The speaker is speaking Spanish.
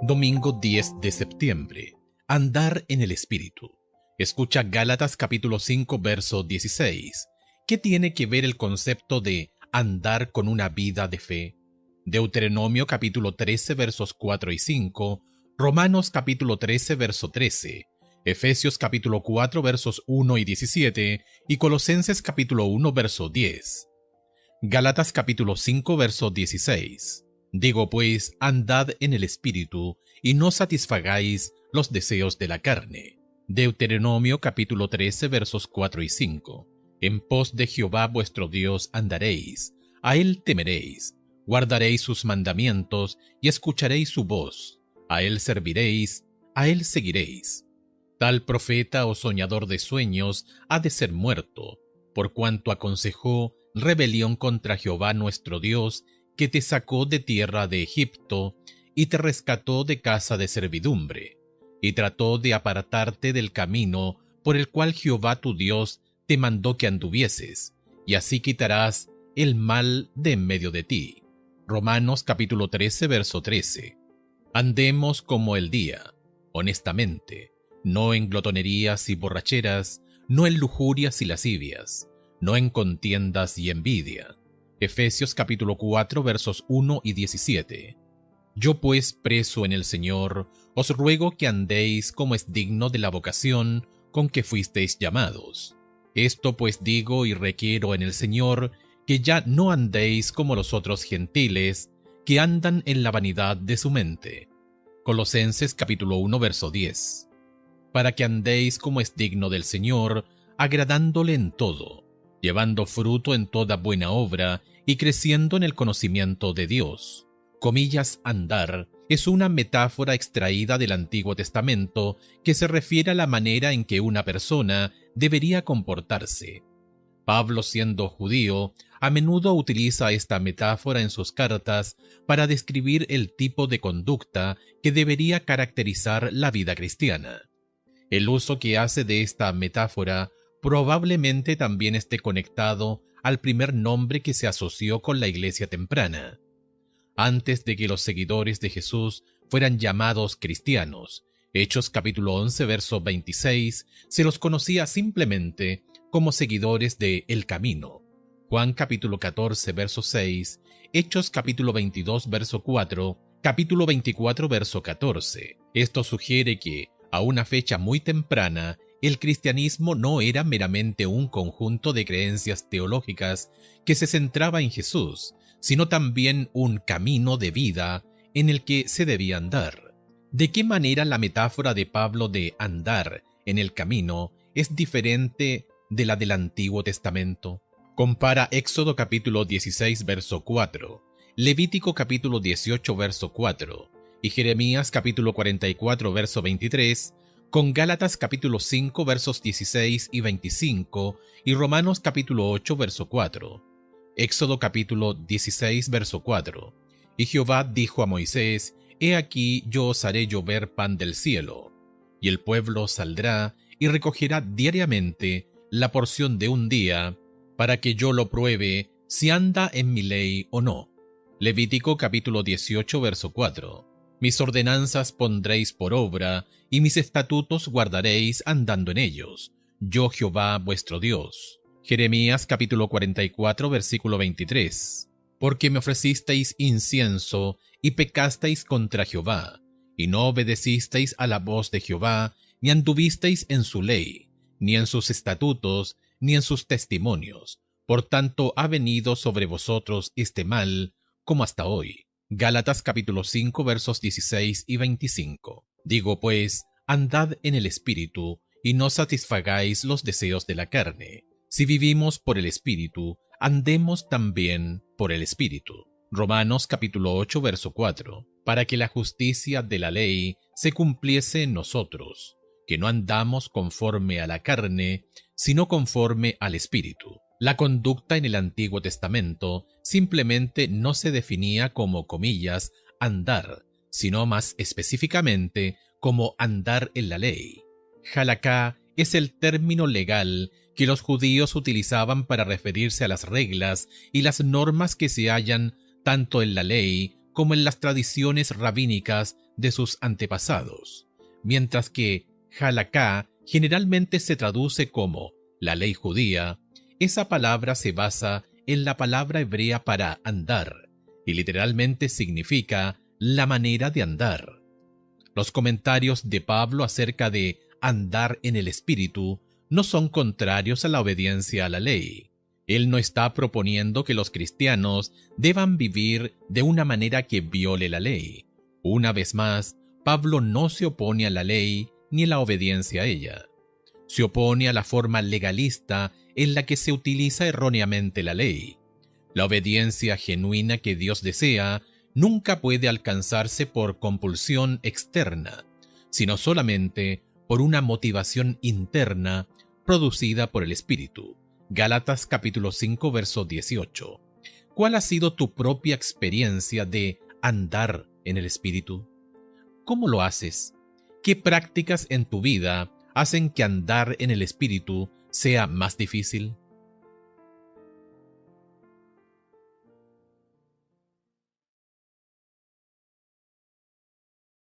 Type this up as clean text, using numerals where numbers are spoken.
Domingo 10 de septiembre. Andar en el Espíritu. Escucha Gálatas capítulo 5 verso 16. ¿Qué tiene que ver el concepto de andar con una vida de fe? Deuteronomio capítulo 13 versos 4 y 5, Romanos capítulo 13 verso 13, Efesios capítulo 4 versos 1 y 17 y Colosenses capítulo 1 verso 10. Gálatas capítulo 5 verso 16. Digo pues, andad en el Espíritu, y no satisfagáis los deseos de la carne. Deuteronomio capítulo 13 versos 4 y 5. En pos de Jehová vuestro Dios andaréis, a él temeréis, guardaréis sus mandamientos y escucharéis su voz, a él serviréis, a él seguiréis. Tal profeta o soñador de sueños ha de ser muerto, por cuanto aconsejó rebelión contra Jehová nuestro Dios, que te sacó de tierra de Egipto y te rescató de casa de servidumbre, y trató de apartarte del camino por el cual Jehová tu Dios te mandó que anduvieses, y así quitarás el mal de en medio de ti. Romanos capítulo 13 verso 13. Andemos como el día, honestamente, no en glotonerías y borracheras, no en lujurias y lascivias, no en contiendas y envidia. Efesios capítulo 4 versos 1 y 17. Yo pues, preso en el Señor, os ruego que andéis como es digno de la vocación con que fuisteis llamados. Esto pues digo y requiero en el Señor, que ya no andéis como los otros gentiles, que andan en la vanidad de su mente. Colosenses capítulo 1 verso 10. Para que andéis como es digno del Señor, agradándole en todo, llevando fruto en toda buena obra y creciendo en el conocimiento de Dios. Comillas, andar es una metáfora extraída del Antiguo Testamento que se refiere a la manera en que una persona debería comportarse. Pablo, siendo judío, a menudo utiliza esta metáfora en sus cartas para describir el tipo de conducta que debería caracterizar la vida cristiana. El uso que hace de esta metáfora probablemente también esté conectado al primer nombre que se asoció con la iglesia temprana. Antes de que los seguidores de Jesús fueran llamados cristianos, Hechos capítulo 11 verso 26, se los conocía simplemente como seguidores de El Camino. Juan capítulo 14 verso 6, Hechos capítulo 22 verso 4, capítulo 24 verso 14. Esto sugiere que, a una fecha muy temprana, el cristianismo no era meramente un conjunto de creencias teológicas que se centraba en Jesús, sino también un camino de vida en el que se debía andar. ¿De qué manera la metáfora de Pablo de andar en el camino es diferente de la del Antiguo Testamento? Compara Éxodo capítulo 16 verso 4, Levítico capítulo 18 verso 4 y Jeremías capítulo 44 verso 23 con Gálatas capítulo 5 versos 16 y 25 y Romanos capítulo 8 verso 4. Éxodo capítulo 16 verso 4. Y Jehová dijo a Moisés: He aquí yo os haré llover pan del cielo, y el pueblo saldrá y recogerá diariamente la porción de un día, para que yo lo pruebe si anda en mi ley o no. Levítico capítulo 18 verso 4. Mis ordenanzas pondréis por obra, y mis estatutos guardaréis andando en ellos. Yo Jehová vuestro Dios. Jeremías capítulo 44 versículo 23. Porque me ofrecisteis incienso, y pecasteis contra Jehová, y no obedecisteis a la voz de Jehová, ni anduvisteis en su ley, ni en sus estatutos, ni en sus testimonios. Por tanto ha venido sobre vosotros este mal, como hasta hoy. Gálatas capítulo 5 versos 16 y 25. Digo pues, andad en el Espíritu, y no satisfagáis los deseos de la carne. Si vivimos por el Espíritu, andemos también por el Espíritu. Romanos capítulo 8 verso 4. Para que la justicia de la ley se cumpliese en nosotros, que no andamos conforme a la carne, sino conforme al Espíritu. La conducta en el Antiguo Testamento simplemente no se definía como, comillas, andar, sino más específicamente como andar en la ley. Halaká es el término legal que los judíos utilizaban para referirse a las reglas y las normas que se hallan tanto en la ley como en las tradiciones rabínicas de sus antepasados, mientras que halaká generalmente se traduce como la ley judía. Esa palabra se basa en la palabra hebrea para andar, y literalmente significa la manera de andar. Los comentarios de Pablo acerca de andar en el Espíritu no son contrarios a la obediencia a la ley. Él no está proponiendo que los cristianos deban vivir de una manera que viole la ley. Una vez más, Pablo no se opone a la ley ni a la obediencia a ella. Se opone a la forma legalista en la que se utiliza erróneamente la ley. La obediencia genuina que Dios desea nunca puede alcanzarse por compulsión externa, sino solamente por una motivación interna producida por el Espíritu. Gálatas capítulo 5, verso 18. ¿Cuál ha sido tu propia experiencia de andar en el Espíritu? ¿Cómo lo haces? ¿Qué prácticas en tu vida hacen que andar en el Espíritu sea más difícil?